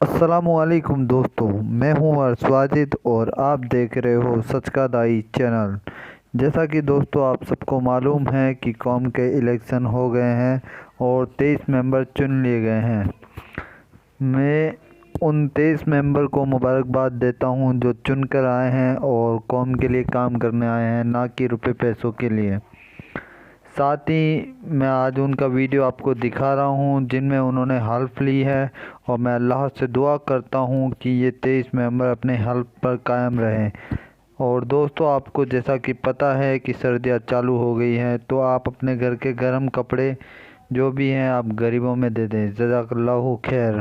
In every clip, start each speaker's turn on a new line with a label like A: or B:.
A: अस्सलामुअलैकुम दोस्तों, मैं हूं अर्श वाजिद और आप देख रहे हो सच का दाई चैनल। जैसा कि दोस्तों आप सबको मालूम है कि कौम के इलेक्शन हो गए हैं और 23 मेंबर चुन लिए गए हैं। मैं उन 23 मेंबर को मुबारकबाद देता हूं जो चुन कर आए हैं और कौम के लिए काम करने आए हैं, ना कि रुपए पैसों के लिए। साथ ही मैं आज उनका वीडियो आपको दिखा रहा हूं जिनमें उन्होंने हल्फ ली है और मैं अल्लाह से दुआ करता हूं कि ये 23 मेंबर अपने हल्फ पर कायम रहें। और दोस्तों आपको जैसा कि पता है कि सर्दियां चालू हो गई हैं, तो आप अपने घर के गर्म कपड़े जो भी हैं आप गरीबों में दे दें। जज़ाकल्लाहु खैर।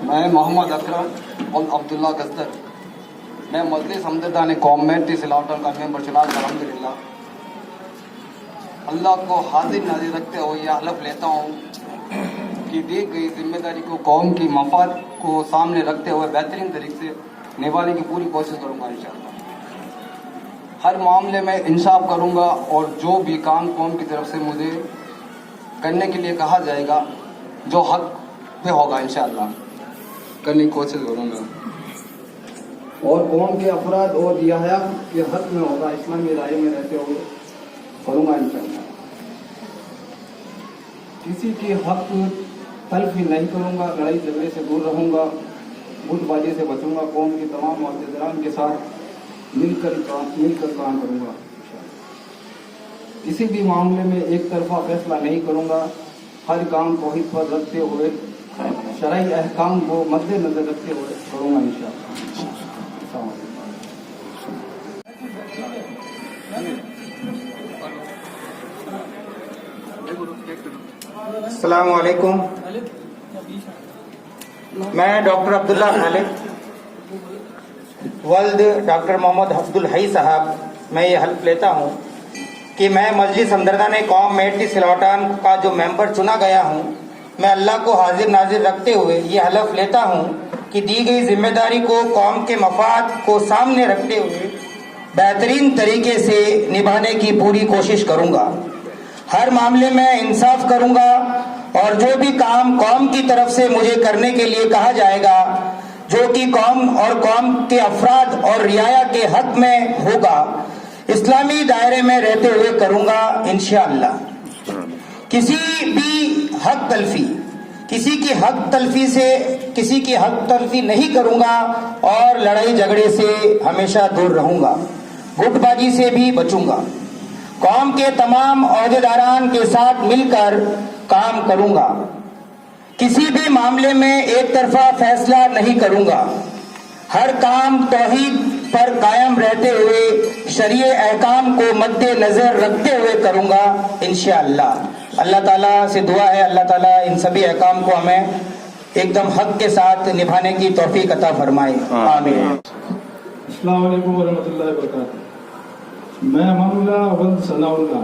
B: मैं मोहम्मद अकरम और अब्दुल्ला गस्तर, मैं मजलिस हमदर्दान कौम में सिलावटन का मेंबर चुना अल्हम्दुलिल्लाह। अल्लाह को हाजिर नाजिर रखते हुए यह हलफ लेता हूँ कि दी गई जिम्मेदारी को कौम की मफाद को सामने रखते हुए बेहतरीन तरीके से निभाने की पूरी कोशिश करूँगा इंशाअल्लाह। हर मामले में इंसाफ करूँगा और जो भी काम कौम की तरफ से मुझे करने के लिए कहा जाएगा, जो हक पे होगा इंशाअल्लाह करने की कोशिश करूँगा और कौम के अफराद और रियाया के हक में होगा, इस्लामी राय में रहते हुए करूँगा इंशाअल्लाह। किसी के हक तलफी नहीं करूँगा, लड़ाई झगड़े से दूर रहूँगा, गुटबाजी से बचूँगा, कौम के तमाम मुअज़्ज़िज़ान के साथ मिलकर काम करूँगा। किसी भी मामले में एक तरफा फैसला नहीं करूँगा, हर काम तौहीद पर रखते हुए शरई अहकाम को मद्देनजर रखते हुए करूँगा इंशाअल्लाह।
C: अस्सलामु अलैकुम। मैं डॉक्टर अब्दुल्ला खालिद वल्द डॉक्टर मोहम्मद अब्दुल हई साहब, मैं ये हल्फ लेता हूँ कि मैं मजलिस हमदर्दान कौम मेटी सिलावटान का जो मेंबर चुना गया हूँ, मैं अल्लाह को हाजिर नाजिर रखते हुए ये हलफ लेता हूँ कि दी गई जिम्मेदारी को कौम के मफाद को सामने रखते हुए बेहतरीन तरीके से निभाने की पूरी कोशिश करूँगा। हर मामले में इंसाफ करूँगा और जो भी काम कौम की तरफ से मुझे करने के लिए कहा जाएगा, जो कि कौम और कौम के अफराद और रियाया के हक में होगा, इस्लामी दायरे में रहते हुए करूँगा इंशाअल्लाह। किसी की हक तलफी नहीं करूँगा और लड़ाई झगड़े से हमेशा दूर रहूँगा, गुटबाजी से भी बचूँगा, कौम के तमाम ओहदेदारान के साथ मिलकर काम करूँगा। किसी भी मामले में एक तरफा फैसला नहीं करूँगा, हर काम तौहीद पर कायम रहते हुए शरीय अहकाम को मद्देनजर रखते हुए करूँगा इंशाअल्लाह। अल्लाह ताला से दुआ है, अल्लाह ताला इन सभी अहकाम को हमें एकदम हक के साथ निभाने की तौफीक अता फरमाए, आमीन।
D: अस्सलाम वालेकुम वरहमतुल्लाहि वबरकातुहू। मैं अमानुल्लाह वल्द सनाउल्लाह,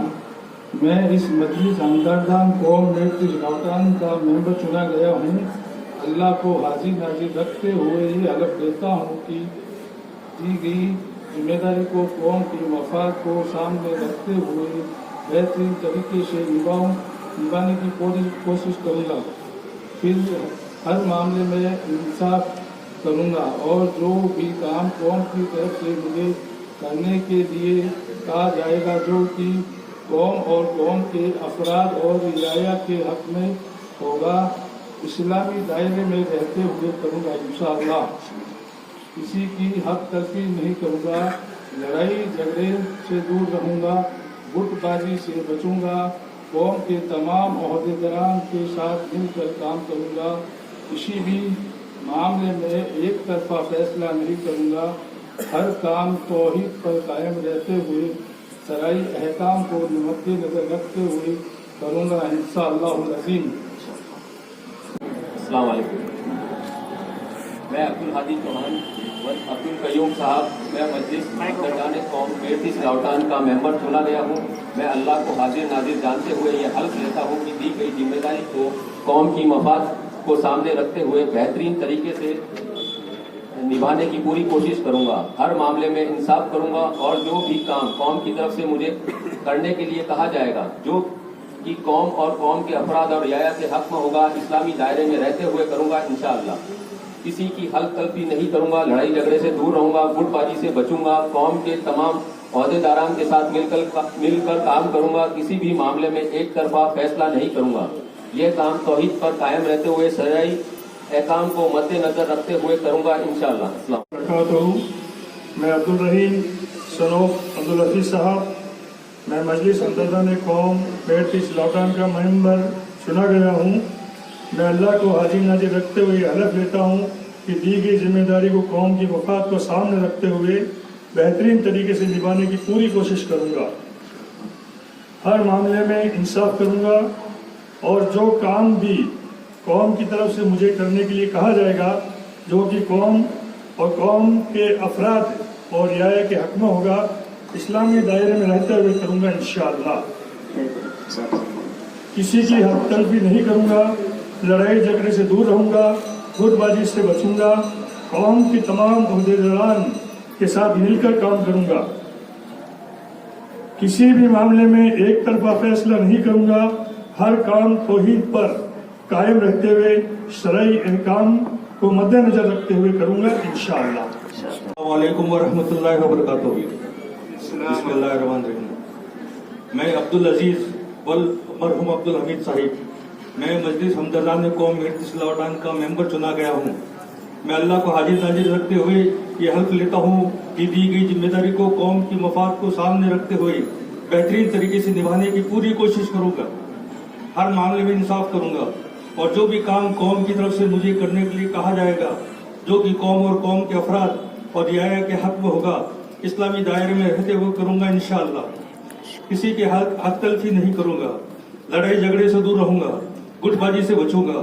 D: मैं इस मजलिस हमदर्दान कौम मेटी सिलावटान का मेंबर चुना गया हूँ। अल्लाह को हाजिर नाजिर रखते हुए ये हलफ देता हूँ कि दी गई जिम्मेदारी को कौम की मफाद को सामने रखते हुए बेहतरीन तरीके से निभाने की पूरी कोशिश करूँगा। फिर हर मामले में इंसाफ करूँगा और जो भी काम कौम की तरफ से मुझे करने के लिए कहा जाएगा, जो कि कौम और कौम के अफराद और रियाया के हक में होगा, इस्लामी दायरे में रहते हुए करूँगा इंशाअल्लाह। किसी की हक तलफी नहीं करूँगा, लड़ाई झगड़े से दूर रहूँगा, गुटबाजी से बचूँगा, कौम के तमाम ओहदेदारान के साथ मिलकर काम करूँगा। किसी भी मामले में एक तरफा फैसला नहीं करूँगा, हर काम तौहीद पर कायम रहते हुए शरई अहकाम को मद्देनजर रखते हुए करूँगा इंशाअल्लाहुल अज़ीम।
E: अस्सलाम वालेकुम। मैं अब्दुल हादी चौहान वल्द अब्दुल कयूम साहब, मैं मजलिस हमदर्दान कौम मेटी सिलावटान का मेंबर चुना गया हूँ। मैं अल्लाह को हाजिर नाजिर जानते हुए यह हल्फ लेता हूँ कि दी गई जिम्मेदारी को कौम की मफाद को सामने रखते हुए बेहतरीन तरीके से निभाने की पूरी कोशिश करूंगा। हर मामले में इंसाफ करूंगा और जो भी काम कौम की तरफ से मुझे करने के लिए कहा जाएगा, जो कि कौम और कौम के अफराद और रियाया के हक में होगा, इस्लामी दायरे में रहते हुए करूंगा इंशाअल्लाह। किसी की हल्फ तलफी नहीं करूंगा, लड़ाई झगड़े से दूर रहूंगा, गुटबाजी से बचूंगा, कौम के तमाम ओहदेदारान के साथ मिलकर काम करूंगा, किसी भी मामले में एक तरफा फैसला नहीं करूंगा। ये काम तौहीद पर कायम रहते हुए शरई अहकाम को मद्देनजर रखते हुए करूंगा इंशाअल्लाह। अस्सलाम।
D: मैं अब्दुल रहीम सनोफ अब्दुल हफीज साहब, मैं मजलिस हमदर्दान कौम मेरठ इस्लाटान का मेंबर चुना गया हूँ। मैं अल्लाह को हाजिर नाजिर रखते हुए हलफ लेता हूँ कि दी गई जिम्मेदारी को कौम की मफाद को सामने रखते हुए बेहतरीन तरीके से निभाने की पूरी कोशिश करूँगा। हर मामले में इंसाफ करूँगा और जो काम भी कौम की तरफ से मुझे करने के लिए कहा जाएगा, जो कि कौम और कौम के अफराद और रियाया के हक में होगा, इस्लामी दायरे में रहते हुए करूँगा इंशाअल्लाह। किसी की हक तलफी नहीं करूँगा, लड़ाई झगड़े से दूर रहूँगा, गुटबाजी से बचूँगा, कौम के तमाम ओहदेदारान के साथ मिलकर काम करूँगा। किसी भी मामले में एक तरफा फैसला नहीं करूँगा, हर काम तौहीद पर कायम रहते हुए शरई अहकाम को मद्देनजर रखते हुए करूँगा इंशाअल्लाह।
F: अस्सलामु अलैकुम वरहमतुल्लाहि वबरकातुहू। बिस्मिल्लाहिर्रहमानिर्रहीम। मैं अब्दुल अजीज वल मरहूम अब्दुल हमीद साहिब, मैं मजलिस हमदर्दान कौम मेरठ इस्लाटान का मेंबर चुना गया हूँ। मैं अल्लाह को हाजिर नाजिर रखते हुए ये हल्फ लेता हूँ कि दी गई जिम्मेदारी को कौम की मफाद को सामने रखते हुए बेहतरीन तरीके से निभाने की पूरी कोशिश करूँगा। हर मामले में इंसाफ करूँगा और जो भी काम कौम की तरफ से मुझे करने के लिए कहा जाएगा, जो कि कौम और कौम के अफराद और रियाया के हक में होगा, इस्लामी दायरे में रहते हुए करूँगा इंशाअल्लाह। किसी के हक तलफी नहीं करूँगा, लड़ाई झगड़े से दूर रहूँगा, गुटबाजी से बचूंगा,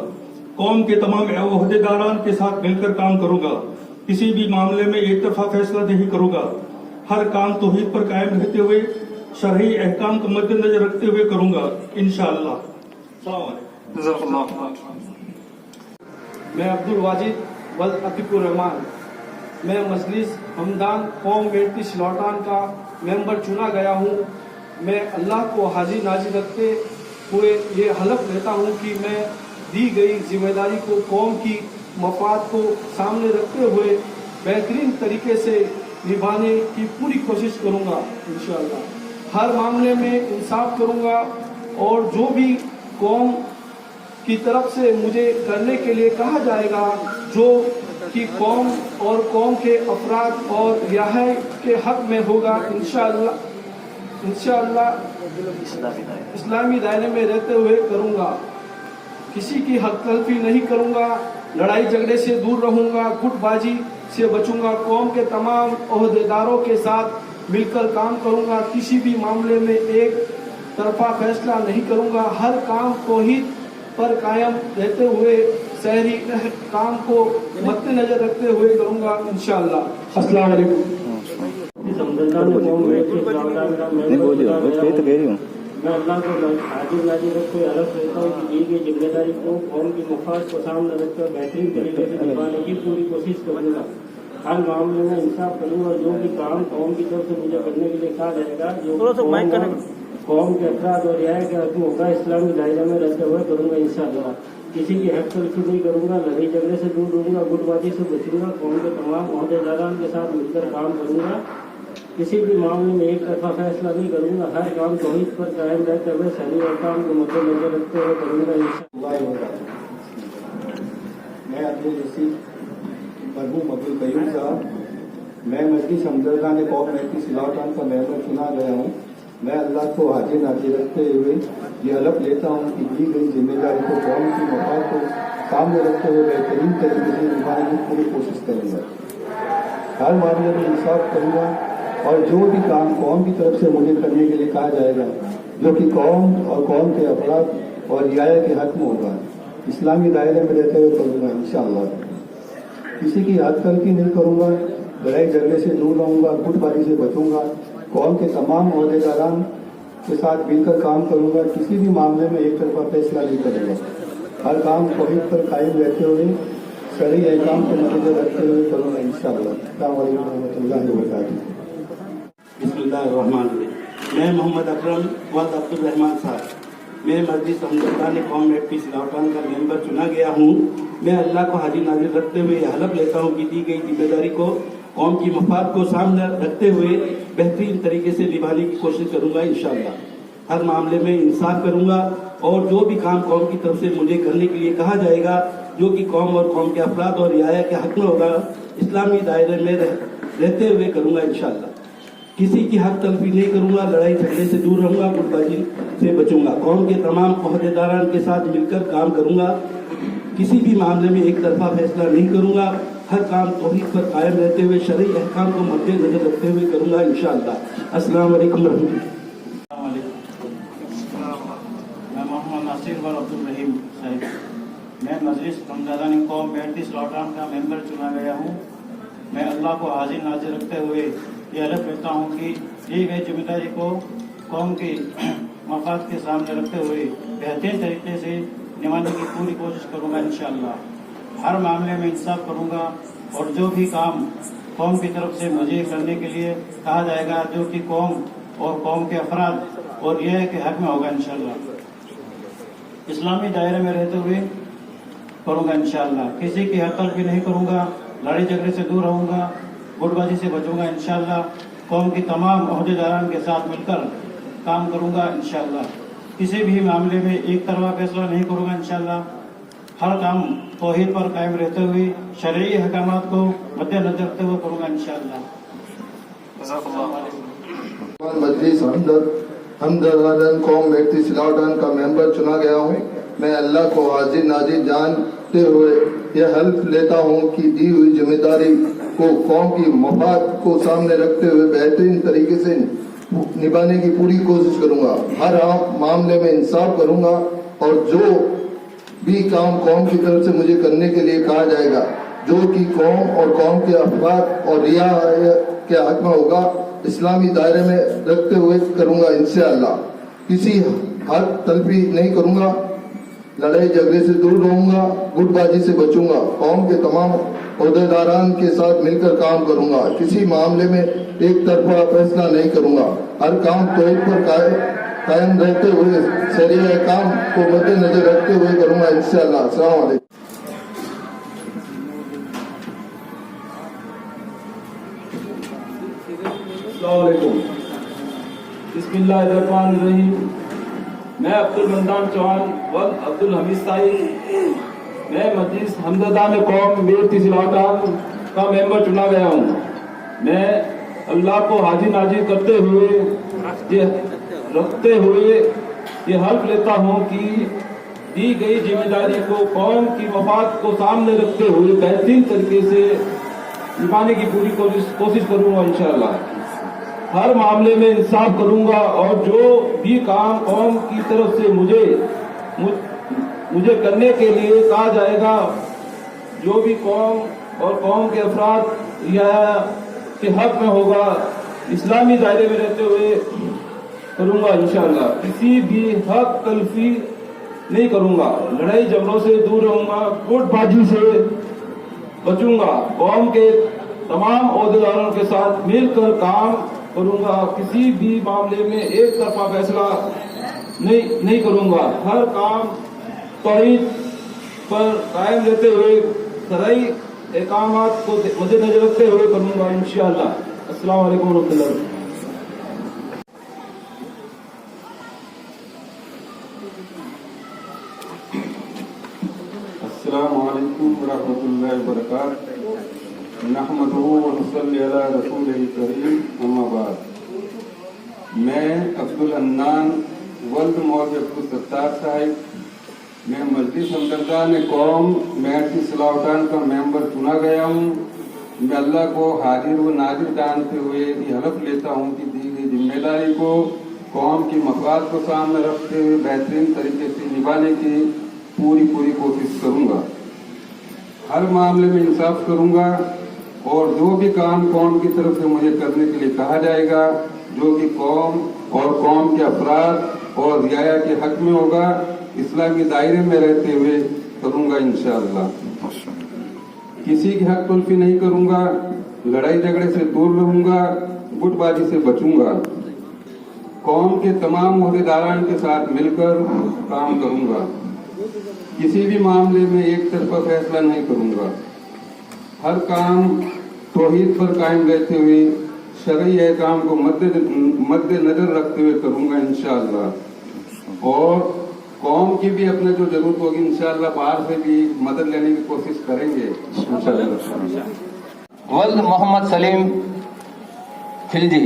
F: कौम के तमाम ओहदेदारान के साथ मिलकर काम करूँगा, किसी भी मामले में एक तरफा फैसला नहीं करूँगा, हर काम तौहीद पर कायम रहते हुए शरई अहकाम को मद्देनजर रखते हुए करूँगा इंशाअल्लाह।
G: मैं अब्दुल वाजिद वल अतीकुर रहमान, मैं मजलिस हमदान कौम मेरठ इस्लाटान का मेंबर चुना गया हूँ। मैं अल्लाह को हाजिर नाजिर रखते हुए ये हलफ लेता हूँ कि मैं दी गई जिम्मेदारी को कौम की मफाद को सामने रखते हुए बेहतरीन तरीके से निभाने की पूरी कोशिश करूँगा इंशाअल्लाह। हर मामले में इंसाफ करूँगा और जो भी कौम की तरफ से मुझे करने के लिए कहा जाएगा, जो कि कौम और कौम के अफराद और रियाया के हक में होगा, इंशाअल्लाह इस्लामी दायरे में रहते हुए करूँगा। किसी की हक तलफी नहीं करूँगा, लड़ाई झगड़े से दूर रहूँगा, गुटबाजी से बचूंगा, कौम के तमाम ओहदेदारों के साथ मिलकर काम करूँगा, किसी भी मामले में एक तरफा फैसला नहीं करूँगा, हर काम तौहीद पर कायम रहते हुए शहरी काम को मद्देनजर रखते हुए करूँगा इंशाअल्लाह। अस्सलाम वालेकुम।
H: मैं अल्लाह को हाजिर नाजिर रखते हुए हलफ लेता हूँ कि दी गई जिम्मेदारी को कौम की मफाद को सामने रखकर बेहतरीन तरीके से निभाने की पूरी कोशिश करूँगा। हर मामले में इंसाफ करूँगा, जो भी काम कौम की तरफ से मुझे करने के लिए कहा जाएगा, जो कौम के अफराद और रियाया के हक में होगा, इस्लामी दायरे में रहते हुए करूँगा इंशाअल्लाह। किसी की हक तलफी नहीं करूँगा, लड़ाई झगड़े से दूर रहूँगा, गुटबाजी से बचूंगा, कौम के तमाम ओहदेदारान के साथ मिलकर काम करूँगा, किसी भी मामले में एक तरफा फैसला नहीं करूँगा, हर काम तौहीद पर कायम रहते हुए शरई अहकाम को मद्देनजर रखते हुए करूँगा इंशाअल्लाह।
I: मैं अब्दुल रशीद मरहूम अब्दुल कयूम साहब, मैं मजलिस हमदर्दान कौम मेरठ इस्लाटान का मेंबर चुना गया हूँ। मैं अल्लाह को हाजिर नाजिर रखते हुए ये हलफ लेता हूँ कि दी गई जिम्मेदारी को कौम की मफाद को सामने रखते हुए बेहतरीन तरीके से निभाने की पूरी कोशिश करूँगा। हर मामले में इंसाफ करूँगा और जो भी काम कौम की तरफ से मुझे करने के लिए कहा जाएगा, जो कि कौम और कौम के अफराद और रियाया के हक में होगा, इस्लामी दायरे में रहते हुए करूँगा इंशाअल्लाह। किसी की हक तलफी नहीं करूँगा, लड़ाई झगड़े से दूर रहूँगा, गुटबाजी से बचूंगा, कौम के तमाम ओहदेदारान के साथ मिलकर काम करूँगा, किसी भी मामले में एक तरफा फैसला नहीं करूँगा, हर काम तौहीद पर कायम रहते हुए शरई अहकाम को नजर रखते हुए करूँगा इंशाअल्लाह। अस्सलामु अलैकुम रहमतुल्लाहि व बरकातुहू।
F: बिस्मिल्लाहिर्रहमानिर्रहीम। मैं मोहम्मद अकरम वल्द अब्दुल रहमान साहब,
J: मैं मजलिस हमदर्दान कौम मेट्टी सिलावटान का मेंबर चुना गया हूँ। मैं अल्लाह को हाजिर नाजिर रखते हुए यह हलफ लेता हूँ कि दी गई जिम्मेदारी को कौम की मफाद को सामने रखते हुए बेहतरीन तरीके से निभाने की कोशिश करूँगा इंशाअल्लाह। हर मामले में इंसाफ करूँगा और जो भी काम कौम की तरफ से मुझे करने के लिए कहा जाएगा, जो कि कौम और कौम के अफराद और रियाया के हक में होगा, इस्लामी दायरे में रहते हुए करूँगा इंशाअल्लाह। किसी की हक तलफी नहीं करूँगा, लड़ाई झगड़े से दूर रहूँगा, गुटबाजी से बचूंगा। कौम के तमाम अहदेदारान के साथ मिलकर काम करूँगा। किसी भी मामले में एक तरफा फैसला नहीं करूँगा। हर काम तौहीद पर कायम रहते हुए शरई अहकाम को मद्देनजर रखते हुए करूँगा इंशाअल्लाह। अस्सलाम वालेकुम रहमतुल्लाह।
H: मैं मोहम्मद नासिर व अब्दुल रहीम साहिब, मैं मजलिस हमदर्दान कौम मेट्टी सिलावटान का मेंबर चुना गया हूँ। मैं अल्लाह को हाजिर नाजिर रखते हुए ये हलफ लेता हूँ कि दी गई जिम्मेदारी को कौम की मफाद के सामने रखते हुए बेहतरीन तरीके से निभाने की पूरी कोशिश करूँगा इंशाअल्लाह। हर मामले में इंसाफ करूँगा और जो भी काम कौम की तरफ से मुझे करने के लिए कहा जाएगा, जो कि कौम और कौम के अफराद और यह के हक में होगा इंशाअल्लाह। इस्लामी दायरे में रहते हुए करूँगा इंशाअल्लाह। किसी की हक तलफी नहीं करूँगा, लड़ाई झगड़े से दूर रहूँगा, गुटबाजी से बचूंगा इंशाअल्लाह। कौम की तमाम अहदेदारान के साथ मिलकर काम करूंगा इंशाअल्लाह। किसी भी मामले में एक तरफा फैसला नहीं करूंगा इंशाअल्लाह। हर काम तौहीद पर कायम रहते हुए शरई अहकामात को मद्देनजर रखते हुए करूंगा इंशाअल्लाह।
K: मजलिस हमदर्दान कौम मेट्टी सिलावटान का मेंबर चुना गया हूँ। मैं अल्लाह को हाजिर नाजिर जानते हुए यह हल्फ लेता हूँ कि दी हुई जिम्मेदारी को कौम की मफाद को सामने रखते हुए बेहतरीन तरीके से निभाने की पूरी कोशिश करूंगा। हर मामले में इंसाफ करूंगा और जो भी काम कौम की तरफ से मुझे करने के लिए कहा जाएगा, जो कि कौम और कौम के अफराद और रियाया के हक में होगा, इस्लामी दायरे में रखते हुए करूंगा इंशाअल्लाह। किसी हक तलफी नहीं करूंगा, लड़ाई झगड़े से दूर रहूंगा, गुटबाजी से बचूंगा। कौम के तमाम अहदेदारान के साथ मिलकर काम करूंगा। किसी मामले में एक तरफा फैसला नहीं करूंगा। हर काम तौहीद पर कायम रहते हुए शरीय काम को मद्देनजर रखते हुए करूंगा इंशाअल्लाह। अस्सलाम वालेकुम।
J: बिस्मिल्लाहिर्रहमानिर्रहीम। मैं अब्दुल मंदान चौहान व अब्दुल हमीद साहिब, मैं मजलिस हमदर्दान कौम मेट्टी सिलावटान का मेंबर चुना गया हूँ। मैं अल्लाह को हाजिर नाजिर करते हुए ये हल्फ लेता हूँ कि दी गई जिम्मेदारी को कौम की मफाद को सामने रखते हुए बेहतरीन तरीके से निभाने की पूरी कोशिश करूँगा इंशाअल्लाह। हर मामले में इंसाफ करूंगा और जो भी काम कौम की तरफ से मुझे करने के लिए कहा जाएगा, जो भी कौम और कौम के अफराद या के हक में होगा, इस्लामी दायरे में रहते हुए करूंगा इंशाअल्लाह। किसी भी हक तलफी नहीं करूंगा, लड़ाई झगड़ों से दूर रहूंगा, गुटबाजी से बचूंगा। कौम के तमाम अहदेदारों के साथ मिलकर काम करूंगा। किसी भी मामले में एक तरफा फैसला नहीं करूंगा। हर काम तौहीद पर कायम रहते हुए शरई अहकामात को मद्देनजर रखते हुए करूंगा इंशाअल्लाह। अस्सलाम वालेकुम रहमतुल्लाह।
L: अस्सलामु अलैकुम वरहमतुल्लाहि वबरकातुहू। नहमदुहू व नसल्ली अला रसूलिल करीम, अम्मा बाद। मैं अब्दुल हन्नान वल्द मौलवी अब्दुल सत्तार साहिब, मैं मजलिस हमदर्दान कौम मेट्टी सिलावटान का मेंबर चुना गया हूँ। मैं अल्लाह को हाजिर व नाजिर जानते हुए ये हलफ लेता हूँ कि दी गई जिम्मेदारी को कौम की मफाद को सामने रखते हुए बेहतरीन तरीके से निभाने की पूरी कोशिश करूँगा। हर मामले में इंसाफ करूँगा और जो भी काम कौम की तरफ से मुझे करने के लिए कहा जाएगा, जो कि कौम और कौम के अफराद और रियाया के हक में होगा, इस्लामी दायरे में रहते हुए करूँगा इंशाअल्लाह। किसी की हक तलफी नहीं करूँगा, लड़ाई झगड़े से दूर रहूँगा, गुटबाजी से बचूंगा। कौम के तमाम ओहदेदारान के साथ मिलकर काम करूंगा। किसी भी मामले में एक तरफा फैसला नहीं करूंगा। हर काम तौहीद पर कायम रहते हुए शरई अहकाम को मद्देनजर रखते हुए करूंगा इंशाअल्लाह। और कौम की भी अपने जो जरूरत होगी इंशाअल्लाह बाहर से भी मदद लेने की कोशिश करेंगे इंशाअल्लाह।
E: वल्द मोहम्मद सलीम खिलजी,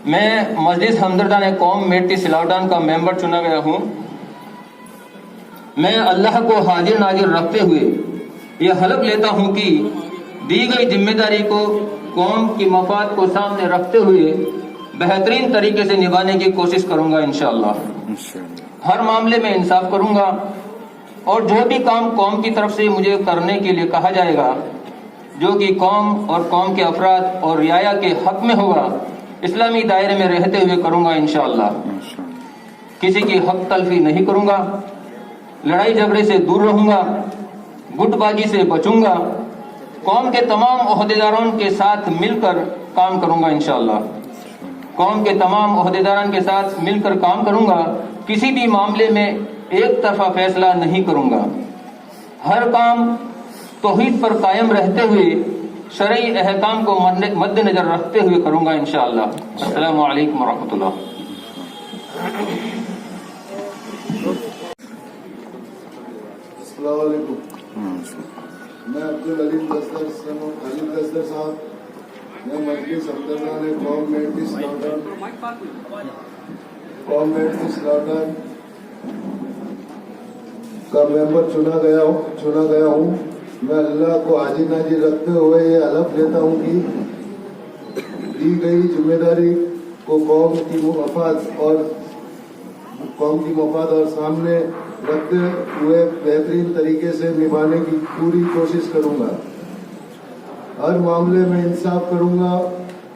E: मैं मजलिस हमदर्दान कौम मेटी सिलावटान का मेंबर चुना गया हूँ। मैं अल्लाह को हाजिर नाजिर रखते हुए यह हलफ लेता हूँ कि दी गई जिम्मेदारी को कौम की मफाद को सामने रखते हुए बेहतरीन तरीके से निभाने की कोशिश करूंगा इंशाअल्लाह। हर मामले में इंसाफ करूंगा और जो भी काम कौम की तरफ से मुझे करने के लिए कहा जाएगा, जो कि कौम और कौम के अफराद और रियाया के हक में होगा, इस्लामी दायरे में रहते हुए करूंगा इंशाअल्लाह। किसी की हक तलफी नहीं करूंगा, लड़ाई झगड़े से दूर रहूंगा, गुटबाजी से बचूंगा, कौम के तमाम ओहदेदारों के साथ मिलकर काम करूंगा इंशाअल्लाह। कौम के तमाम ओहदेदारों के साथ मिलकर काम करूंगा। किसी भी मामले में एक तरफा फैसला नहीं करूंगा। हर काम तौहीद पर कायम रहते हुए शरई अहकाम को मद्देनजर रखते हुए करूंगा इंशाअल्लाह। अस्सलामु अलैकुम वरहमतुल्लाह।
K: अस्सलाम वालेकुम। मैं अब्दुल अलीम दस्तर साहब, मैं मजलिस हमदर्दान कौम मेटी सिलावटान का मेंबर चुना गया हूँ। मैं अल्लाह को हाजिर नाजिर रखते हुए ये हलफ लेता हूँ कि दी गई जिम्मेदारी को कौम की मफाद और सामने रखते हुए बेहतरीन तरीके से निभाने की पूरी कोशिश करूंगा। हर मामले में इंसाफ करूंगा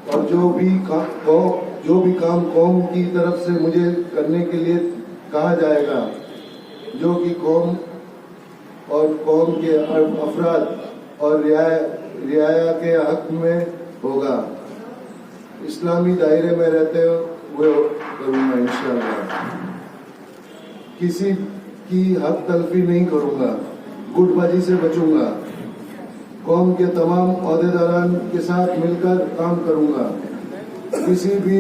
K: और जो भी काम कौम की तरफ से मुझे करने के लिए कहा जाएगा, जो कि कौम और कौम के अफराद और रियाया के हक में होगा, इस्लामी दायरे में रहते हुए करूंगा इंशाअल्लाह। किसी की हक तलफी नहीं करूंगा, गुटबाजी से बचूंगा, कौम के तमाम ओहदेदारान के साथ मिलकर काम करूंगा। किसी भी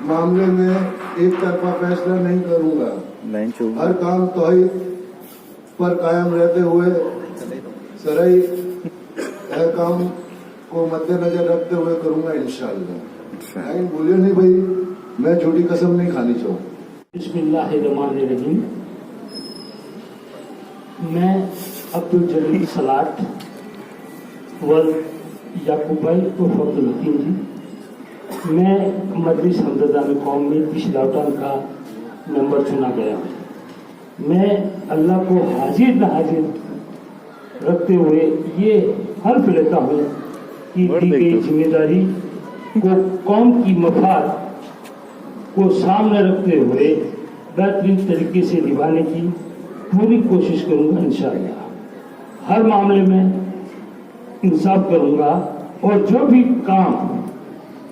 K: मामले में एक तरफा फैसला नहीं करूंगा। हर काम तौहीद पर कायम रहते हुए शरई अहकाम को मद्देनजर रखते हुए करूंगा इंशाअल्लाह। बोलिए नहीं भाई, मैं झूठी कसम नहीं खानी चाहूँ।
H: बिस्मिल्लाहिर्रहमानिर्रहीम। मैं अब्दुल जलील सलाट वल याकूब भाई उर्फ अब्दुल हकीम जी, मैं मजलिस हमदर्दान कौम मेटी सिलावटान का मेंबर चुना गया हूँ। मैं अल्लाह को हाजिर नाजिर रखते हुए ये हल्फ लेता हूँ कि दी गई जिम्मेदारी को कौम की मफाद को सामने रखते हुए बेहतरीन तरीके से निभाने की पूरी कोशिश करूंगा इंशाअल्लाह। हर मामले में इंसाफ करूंगा और जो भी काम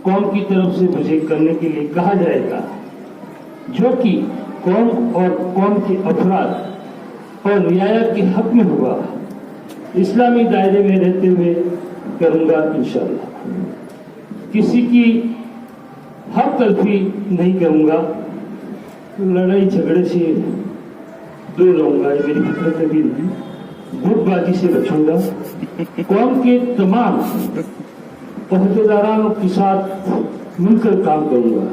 H: कौम की तरफ से मुझे करने के लिए कहा जाएगा, जो कि कौम और कौम के अफराद और रियाया के हक में होगा, इस्लामी दायरे में रहते हुए करूंगा इंशाअल्लाह। किसी की हक तलफी नहीं करूंगा, लड़ाई झगड़े से दूर रहूंगा, ये मेरी फितरत भी नहीं। गुटबाजी से बचूंगा, कौम के तमाम ओहदेदारों के साथ मिलकर काम करूंगा।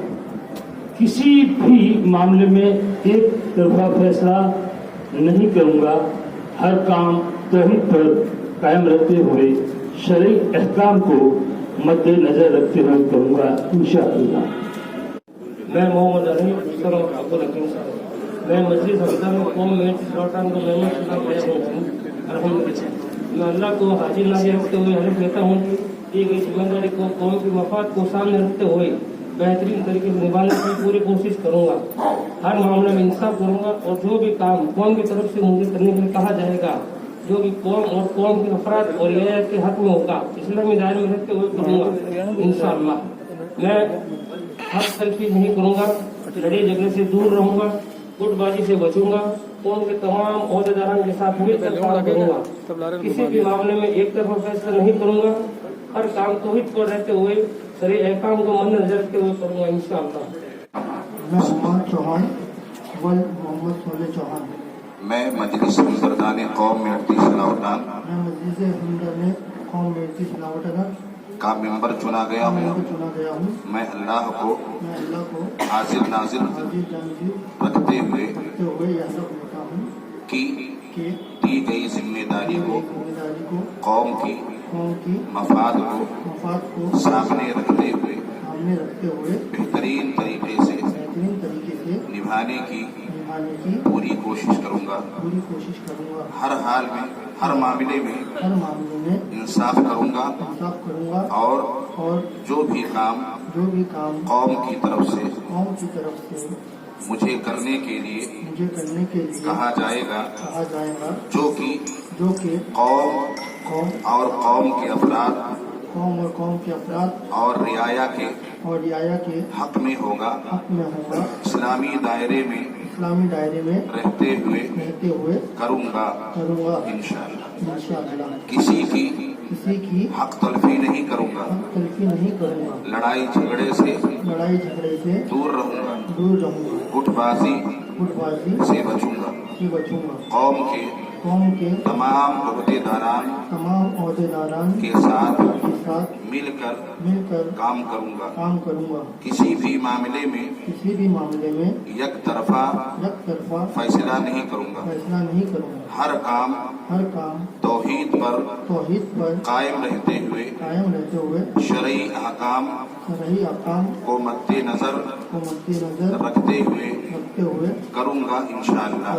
H: किसी भी मामले में एक तरफा फैसला नहीं करूंगा। हर काम तौहीद पर कायम रहते हुए शरई अहकाम को मद्देनजर रखते हुए करूंगा इंशाअल्लाह।
G: मैं मोहम्मद अली अब्दुल हकीम साहब, मैं मजलिस हमदर्दान कौम मेटी सिलावटान का मेंबर चुना गया हूँ। अल्हम्दुलिल्लाह। मैं अल्लाह को हाजिर नाजिर रखते हुए हलफ लेता हूँ कि दी गई जिम्मेदारी को कौम की मफाद को सामने रखते हुए बेहतरीन तरीके से निभाने की पूरी कोशिश करूंगा। हर मामले में इंसाफ करूंगा और जो भी काम कौम की तरफ से मुझे करने के लिए कहा जाएगा, जो कि कौम और कौम के अफराद और रियाया के हक में होगा, इस्लामी दायरे में रहते हुए करूंगा इंशाअल्लाह। मैं
H: हक तलफी नहीं करूंगा, लड़ाई झगड़े से दूर रहूंगा, गुटबाजी से बचूंगा, कौम के तमाम ओहदेदारान के साथ मिलकर काम करूंगा, किसी भी मामले में एक तरफा फैसला नहीं करूंगा, हर काम तौहीद पर रहते हुए शरई अहकाम को मद्देनजर रखते हुए करूंगा इंशाअल्लाह।
M: मैं मोहम्मद चौहान वल्द मोहम्मद सोले चौहान,
N: मैं मजलिस हमदर्दान कौम मेहती सिलावटान
M: मैं मजलिस हमदर्दान कौम मेहती सिलावटान
N: का मेंबर चुना गया हूँ। मैं अल्लाह को हाजिर नाजिर रखते हुए कि दी गई जिम्मेदारी को कौम की मफाद को सामने रखते हुए बेहतरीन तरीके से निभाने की पूरी कोशिश करूंगा। हर हाल में, हर मामले में इंसाफ करूंगा और जो भी काम कौम की तरफ से मुझे करने के लिए कहा जाएगा, जो कि कौम और कौम के अफराद और रियाया के हक में होगा, इस्लामी दायरे में रहते हुए करूंगा इंशाअल्लाह। किसी की हक तलफी नहीं करूंगा, लड़ाई झगड़े से दूर रहूंगा, गुटबाजी से बचूंगा, कौम के तमाम ओहदेदारान के साथ मिलकर काम करूंगा। किसी भी मामले में एक तरफा फैसला नहीं करूंगा। हर काम तौहीद पर कायम रहते हुए शरई अहकाम को मद्देनजर रखते हुए करूंगा इंशाअल्लाह।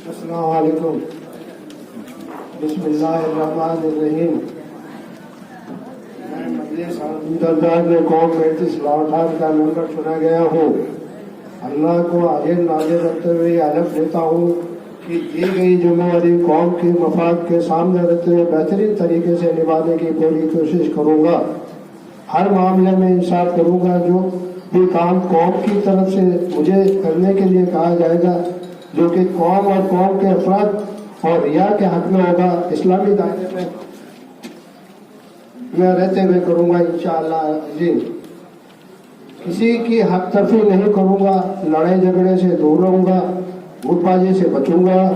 M: अस्सलाम वालेकुम, बिस्मिल्लाहिर्रहमानिर्रहीम। मैं मजलिस हमदर्दान कौम मेहती सिलावटान का मेंबर चुना गया हूँ। अल्लाह को हाजिर नाजिर रखते हुए हलफ लेता हूँ कि दी गई जिम्मेदारी कौम के मफाद के सामने रखते हुए बेहतरीन तरीके से निभाने की पूरी कोशिश करूँगा। हर मामले में इंसाफ करूँगा, जो भी काम कौम की तरफ से मुझे करने के लिए कहा जाएगा, जो कि कौम और कौम के अफराद और रिया के हक में होगा, इस्लामी दायरे में मैं रहते हुए करूँगा इंशाअल्लाह अज़ीम। किसी की हक तलफी नहीं करूँगा, लड़ाई झगड़े से दूर रहूँगा, गुटबाजी से बचूंगा,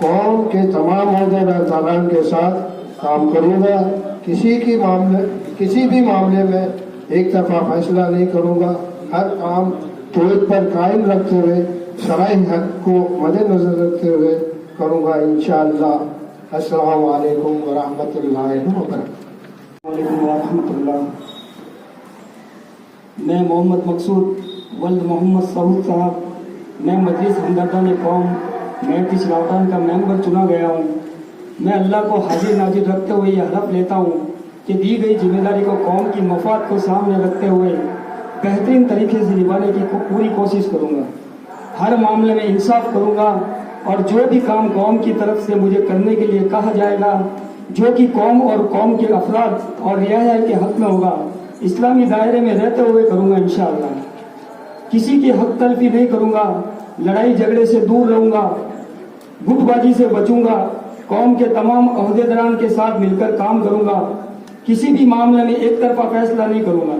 M: कौम के तमाम ओहदेदारान के साथ काम करूँगा, किसी भी मामले में एक तरफा फैसला नहीं करूँगा, हर काम तौहीद पर कायम रखते हुए शरई हक को मद्देनजर रखते हुए करूँगा इंशाअल्लाह। अस्सलामु अलैकुम व रहमतुल्लाहि व बरकातहू।
G: मैं मोहम्मद मकसूद वल्द मोहम्मद सऊद साहब, मैं मजलिस हमदर्दान कौम मेहती सिलावटान का मेंबर चुना गया हूँ। मैं अल्लाह को हाजिर नाजिर रखते हुए यह हलफ लेता हूँ कि दी गई जिम्मेदारी को कौम की मफाद को सामने रखते हुए बेहतरीन तरीके से निभाने की पूरी कोशिश करूँगा। हर मामले में इंसाफ करूँगा और जो भी काम कौम की तरफ से मुझे करने के लिए कहा जाएगा, जो कि कौम और कौम के अफराद और रियाया के हक में होगा, इस्लामी दायरे में रहते हुए करूँगा इंशाअल्लाह। किसी की हक तलफी नहीं करूँगा, लड़ाई झगड़े से दूर रहूँगा, गुटबाजी से बचूंगा, कौम के तमाम ओहदेदारान के साथ मिलकर काम करूँगा, किसी भी मामले में एक तरफा फैसला नहीं करूँगा,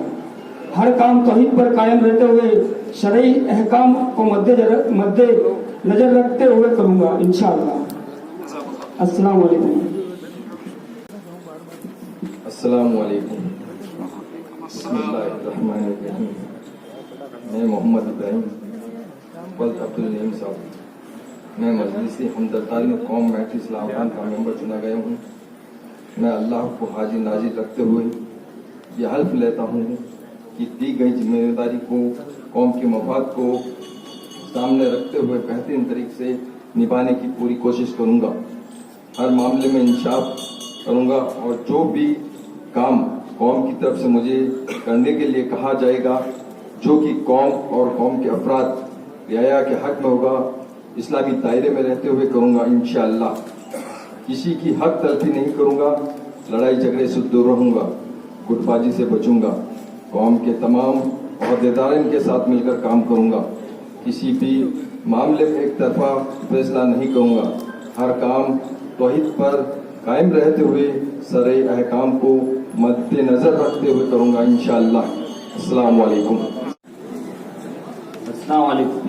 G: हर काम तौहीद पर कायम रहते हुए शरई अहकाम को मद्देनजर रखते हुए करूँगा इंशाअल्लाह। अस्सलाम वालेकुम।
O: अस्सलाम वालेकुम। बिस्मिल्लाहिर्रहमानिर्रहीम। मैं मोहम्मद इब्राहिम वल्द अब्दुल नईम साहब, मैं मजलिस हमदर्दान कौम मेहती सिलावटान का मेंबर चुना गया हूँ। मैं अल्लाह को हाजिर नाजिर रखते हुए यह हल्फ लेता हूँ कि दी गई जिम्मेदारी को कौम के मफाद को सामने रखते हुए बेहतरीन तरीके से निभाने की पूरी कोशिश करूँगा। हर मामले में इंसाफ करूँगा और जो भी काम कौम की तरफ से मुझे करने के लिए कहा जाएगा, जो कि कौम और कौम के अफराद रियाया के हक में होगा, इस्लामी दायरे में रहते हुए करूँगा इंशाअल्लाह। किसी की हक तलफी नहीं करूँगा, लड़ाई झगड़े से दूर रहूँगा, गुटबाजी से बचूंगा। कौम के तमाम अहदेदारों के साथ मिलकर काम करूंगा। किसी भी मामले में एक तरफा फैसला नहीं करूंगा। हर काम तौहीद पर कायम रहते हुए सरे अहकाम को मद्देनजर रखते हुए करूंगा इंशाअल्लाह। अस्सलाम वालेकुम।
P: अस्सलाम वालेकुम।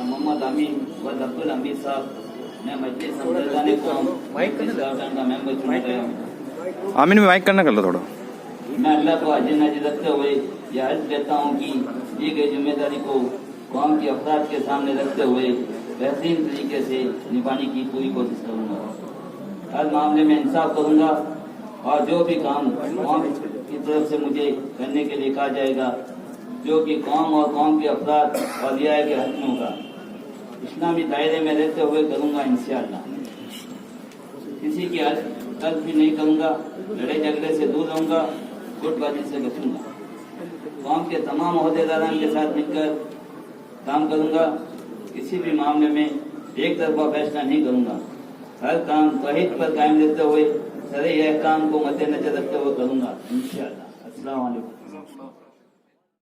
P: मोहम्मद अमीन व अब्दुल हमीद साहब, मैं मजलिस हमदर्दान कौम का मेंबर चुना गया हूँ।
Q: आमीन में माइक करना कर लो थोड़ा।
P: मैं अल्लाह को हाजिर नाजिर रखते हुए यह हल्फ लेता हूँ कि दी गई जिम्मेदारी को कौम के अफराद के सामने रखते हुए बेहतरीन तरीके से निभाने की पूरी कोशिश करूँगा। हर मामले में इंसाफ करूँगा और जो भी काम कौम की तरफ से मुझे करने के लिए कहा जाएगा, जो कि कौम और कौम के अफराद और रियाया के हक में होगा, इस्लामी दायरे में रहते हुए करूँगा इंशाअल्लाह। किसी की तर्क भी नहीं करूँगा, लड़ाई झगड़े से दूर रहूँगा, गुटबाजी से बचूंगा। कौम के तमाम अहदेदारों के साथ मिलकर काम करूँगा। किसी भी मामले में एक तरफा फैसला नहीं करूँगा। हर काम तौहीद पर कायम रहते हुए सरे अहकाम को मद्देनजर रखते हुए करूँगा इंशाअल्लाह। अस्सलाम वालेकुम।